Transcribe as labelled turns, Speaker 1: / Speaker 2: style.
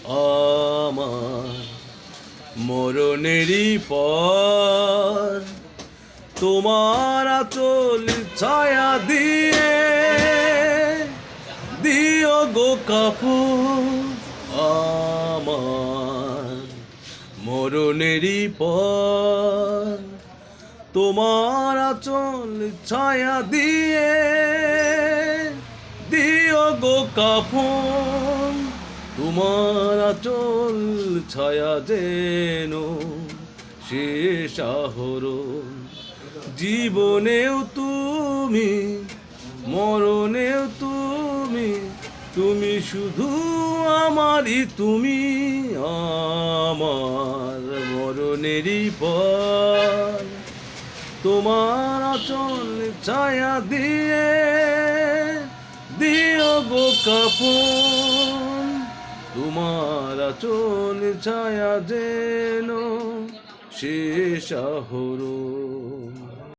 Speaker 1: আমার মরণেরই পর তোমার আঁচল ছায়া দিয়ে দিও গো কাপড়। আমার মরণেরই পর তোমার আঁচল ছায়া দিয়ে দিও গো কাপড়। তোমার আঁচল ছায়া যেন শেষ আহরণ। জীবনেও তুমি, মরণেও তুমি, তুমি শুধু আমারই তুমি। আমার মরণেরই পর তোমার আঁচল ছায়া দিয়ে দিও গো কাপন। তোমার আঁচল ছায়া যেন শেষ আহরণ।